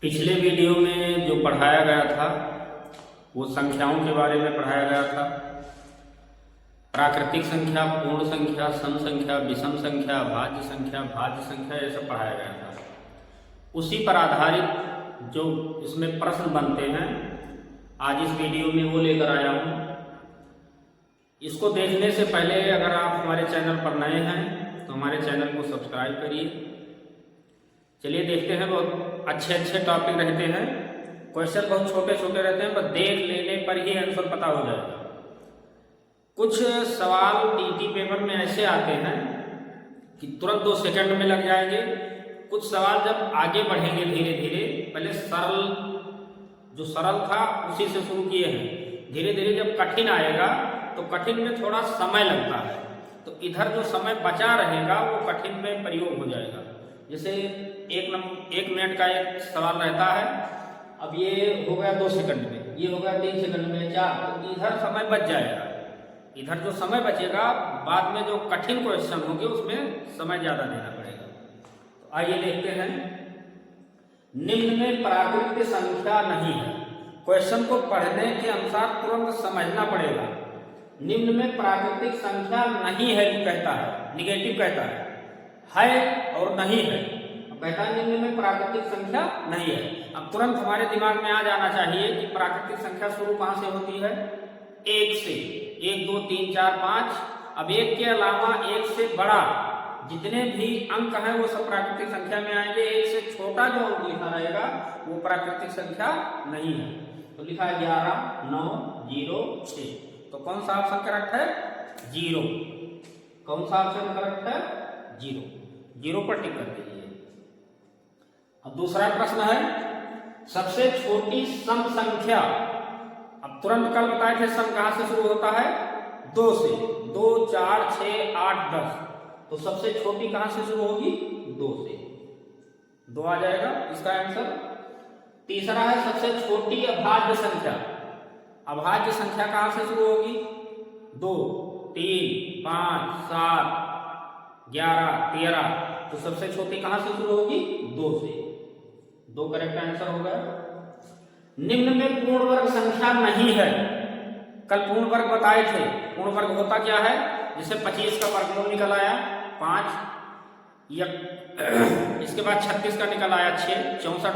पिछले वीडियो में जो पढ़ाया गया था वो संख्याओं के बारे में पढ़ाया गया था। प्राकृतिक संख्या, पूर्ण संख्या, सम संख्या, विषम संख्या, भाज्य संख्या ये सब पढ़ाया गया था। उसी पर आधारित जो इसमें प्रश्न बनते हैं आज इस वीडियो में वो लेकर आया हूँ। इसको देखने से पहले अगर आप हमारे चैनल पर नए हैं तो हमारे चैनल को सब्सक्राइब करिए। चलिए देखते हैं। बहुत अच्छे टॉपिक रहते हैं, क्वेश्चन बहुत छोटे छोटे रहते हैं, बस देख लेने पर ही आंसर पता हो जाएगा। कुछ सवाल टीटी पेपर में ऐसे आते हैं कि तुरंत 2 सेकंड में लग जाएंगे। कुछ सवाल जब आगे बढ़ेंगे धीरे धीरे, पहले जो सरल था उसी से शुरू किए हैं, धीरे धीरे जब कठिन आएगा तो कठिन में थोड़ा समय लगता है, तो इधर जो समय बचा रहेगा वो कठिन में प्रयोग हो जाएगा। जैसे 1 मिनट का एक सवाल रहता है, अब ये हो गया 2 सेकंड में, ये हो गया 3 सेकंड में, 4, तो इधर समय बच जाएगा। इधर जो समय बचेगा बाद में जो कठिन क्वेश्चन होंगे उसमें समय ज़्यादा देना पड़ेगा। तो आइए देखते हैं। निम्न में प्राकृतिक संख्या नहीं है। क्वेश्चन को पढ़ने के अनुसार तुरंत समझना पड़ेगा। निम्न में प्राकृतिक संख्या नहीं है कहता है, निगेटिव कहता है और नहीं है। कहता है निम्न में प्राकृतिक संख्या नहीं है। अब तुरंत हमारे दिमाग में आ जाना चाहिए कि प्राकृतिक संख्या शुरू कहाँ से होती है? 1 से। 1 2 3 4 5। अब 1 के अलावा 1 से बड़ा जितने भी अंक हैं वो सब प्राकृतिक संख्या में आएंगे। 1 से छोटा जो अंक लिखा रहेगा वो प्राकृतिक संख्या नहीं है। तो लिखा है 11 9 0 6। तो कौन सा ऑप्शन करेक्ट है? 0। कौन सा ऑप्शन करेक्ट है? 0। 0 पर टिक कर दीजिए। अब दूसरा प्रश्न है, सबसे छोटी सम संख्या। अब तुरंत कल बताए थे सम कहां से शुरू होता है? 2 से। 2 4 6 8 10। तो सबसे छोटी कहां से शुरू होगी? 2 से। 2 आ जाएगा इसका आंसर। तीसरा है सबसे छोटी अभाज्य संख्या। अभाज्य संख्या कहां से शुरू होगी? 2 3 5 7 11 13। तो सबसे छोटी कहां से शुरू होगी? 2 से। 2 करेक्ट आंसर हो गया। निम्न में पूर्ण वर्ग संख्या नहीं है। कल पूर्ण वर्ग बताए थे। पूर्ण वर्ग होता क्या है? जैसे 25 का वर्गमूल निकल आया 5, या इसके बाद 36 का निकल आया 6, 64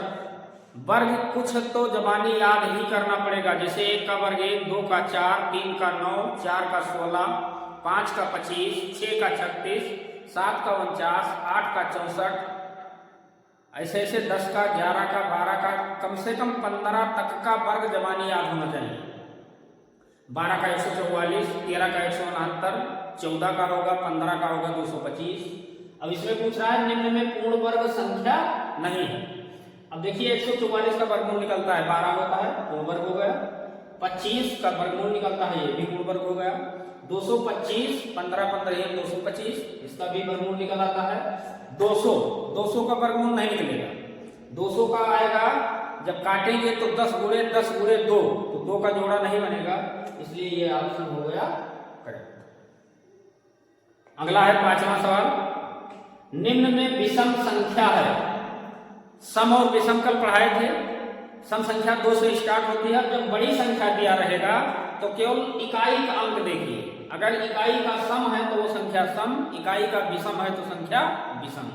वर्ग। कुछ तो जबानी याद ही करना पड़ेगा। जैसे 1 का वर्ग 1, 2 का 4, 3 का 9, 4 का 16, 5 का 25, 6 का 36, 7 का 49, 8 का 64। ऐसे 10 का, 11 का, 12 का, कम से कम 15 तक का वर्ग जबानी याद होना चाहिए। 12 का 144, 13 का 169, 14 का होगा, 15 का होगा 225। अब इसमें पूछ रहा है निम्न में पूर्ण वर्ग संख्या नहीं है। अब देखिए 144 का वर्गमूल निकलता है 12 होता है, पूर्ण वर्ग हो गया। 25 का वर्गमूल निकलता है, ये भी पूर्ण वर्ग हो गया। 225 15 15 ये 225, इसका भी वर्गमूल निकल आता है। 200 का वर्गमूल नहीं निकलेगा। 200 का आएगा जब काटेंगे तो 10 गुणे 2, तो 2 का जोड़ा नहीं बनेगा, इसलिए ये ऑप्शन हो गया करेक्ट। अगला है 5वां सवाल। निम्न में विषम संख्या है। सम और विषम कल पढ़ाए थे। सम संख्या 2 से स्टार्ट होती है। जब बड़ी संख्या दिया रहेगा तो केवल इकाई का अंक देखिए। अगर इकाई का सम है तो वो संख्या सम, इकाई का विषम है तो संख्या विषम।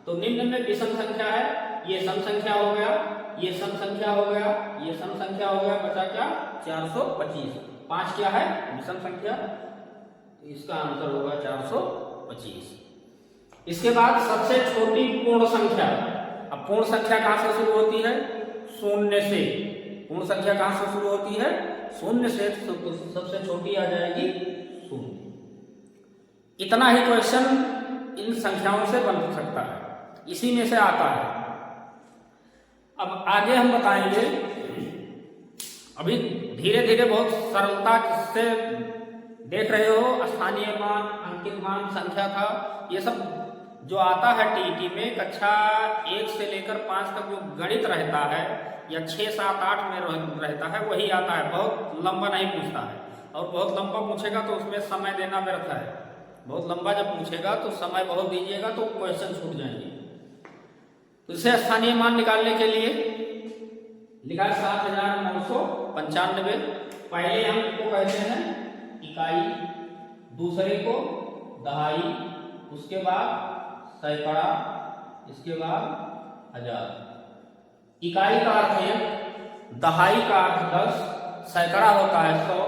तो निम्न में विषम संख्या है। ये सम संख्या हो गया, ये सम संख्या हो गया, ये सम संख्या हो गया, बचा क्या? 425। 5 क्या है? विषम संख्या। इसका आंसर होगा 425। इसके बाद सबसे छोटी पूर्ण संख्या। अब पूर्ण संख्या कहां से शुरू होती है? 0 से। पूर्ण संख्या कहां से शुरू होती है? 0 से। तो सबसे छोटी आ जाएगी 0। इतना ही क्वेश्चन इन संख्याओं से बन सकता है, इसी में से आता है। अब आगे हम बताएंगे। अभी धीरे धीरे बहुत सरलता से देख रहे हो। स्थानीय मान, अंकित मान, संख्या था, ये सब जो आता है टीटी में कक्षा 1 से लेकर 5 तक जो गणित रहता है या 6 7 8 में रहता है वही आता है। बहुत लंबा नहीं पूछता है, और बहुत लंबा पूछेगा तो उसमें समय देना व्यर्थ है। बहुत लंबा जब पूछेगा तो समय बहुत दीजिएगा तो क्वेश्चन छूट जाएंगे। तो इसे स्थानीय मान निकालने के लिए लिखा 7995। पहले अंक को कहते हैं इकाई, दूसरे को दहाई, उसके बाद सैकड़ा, इसके बाद हजार। इकाई का अर्थ है, दहाई का अर्थ 10, सैकड़ा होता है 100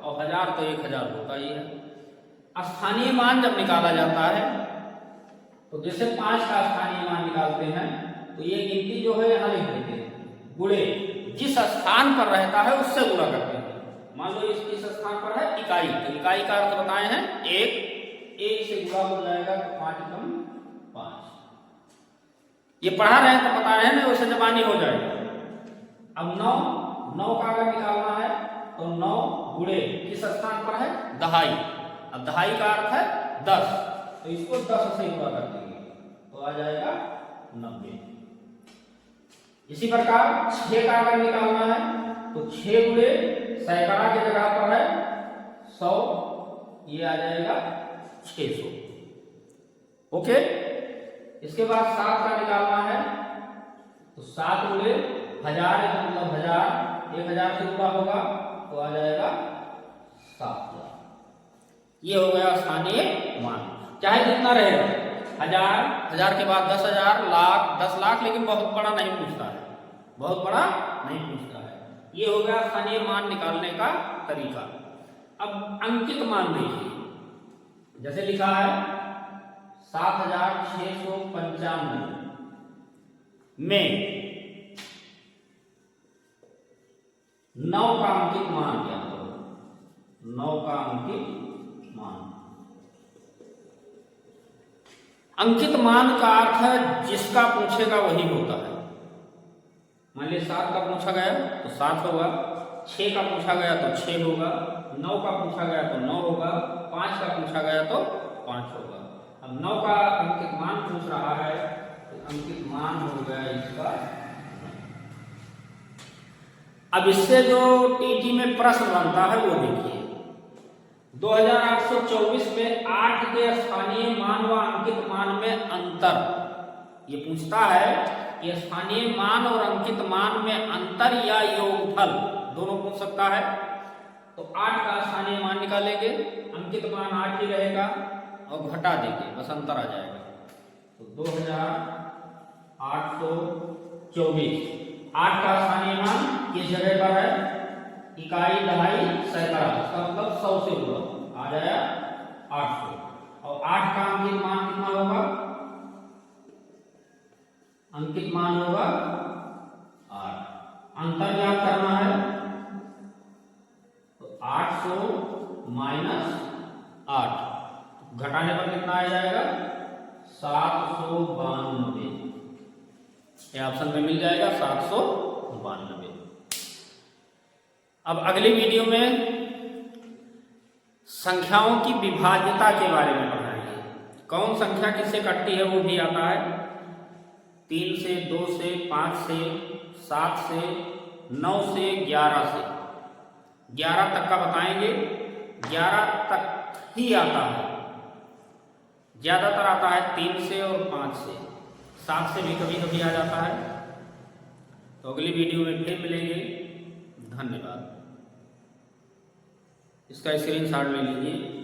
और हजार तो 1000 होता ही है। स्थानीय मान जब निकाला जाता है तो जैसे 5 का स्थानीय मान निकालते हैं तो ये गिनती जो है यहाँ लिख देते हैं, गुणे जिस स्थान पर रहता है उससे गुणा करते हैं। मान लो इस स्थान पर है इकाई, तो इकाई का अर्थ बताए हैं 1 से गुणा हो जाएगा तो 5 कम 5। ये पढ़ा रहे हैं तो बता रहे हैं ना, वैसे जबानी हो जाएगा। अब 9 का अगर निकालना है तो 9 गुणे किस स्थान पर है, दहाई। अब दहाई का अर्थ है 10, तो इसको 10 से गुणा कर देंगे तो आ जाएगा 90। इसी प्रकार 6 का अगर निकालना है तो 6 गुणे सैकड़ा की जगह पर है 100, ये आ जाएगा 600। ओके। इसके बाद 7 का निकालना है तो 7 गुणे 1000 मतलब 1000 से गुणा होगा तो आ जाएगा 7000। ये हो गया स्थानीय मान, चाहे जितना रहेगा, 1000 के बाद 10,000, लाख, 10 लाख, लेकिन बहुत बड़ा नहीं पूछता है, बहुत बड़ा नहीं पूछता है। ये हो गया स्थानीय मान निकालने का तरीका। अब अंकित मान देखिए, जैसे लिखा है 7695 में 9 का अंकित मान क्या करो, 9 का अंकित मान। अंकित मान का अर्थ है जिसका पूछेगा वही होता है। मान लीजिए 7 का पूछा गया तो 7 होगा, 6 का पूछा गया तो 6 होगा, 9 का पूछा गया तो 9 होगा, 5 का पूछा गया तो 5 होगा। अब 9 का अंकित मान पूछ रहा है तो अंकित मान हो गया इसका। अब इससे जो टीटी में प्रश्न बनता है वो देखिए, 2824 में 8 के स्थानीय मान व अंकित मान में अंतर। ये पूछता है कि स्थानीय मान और अंकित मान में अंतर या योगफल दोनों पूछ सकता है। तो 8 का स्थानीय मान निकालेंगे, अंकित मान 8 ही रहेगा और घटा देंगे, बस अंतर आ जाएगा। तो 2824, 8 का स्थानीय मान किस जगह पर है, इकाई, दहाई, सैकड़ा, इसका मतलब 100 से गुणा आ जाएगा 800। और 8 का अंकित मान कितना होगा, अंकित मान होगा 8। अंतर ज्ञात करना है तो 800 माइनस 8, घटाने पर कितना आ जाएगा 792। ये ऑप्शन में मिल जाएगा 792। अब अगली वीडियो में संख्याओं की विभाज्यता के बारे में पढ़ाएंगे। कौन संख्या किससे कटती है वो भी आता है, 3 से, 2 से, 5 से, 7 से, 9 से, 11 से। 11 तक का बताएंगे, 11 तक ही आता है, ज्यादातर आता है 3 से और 5 से, 7 से भी कभी कभी आ जाता है। तो अगली वीडियो में फिर मिलेंगे। धन्यवाद। इसका स्क्रीनशॉट ले लीजिए।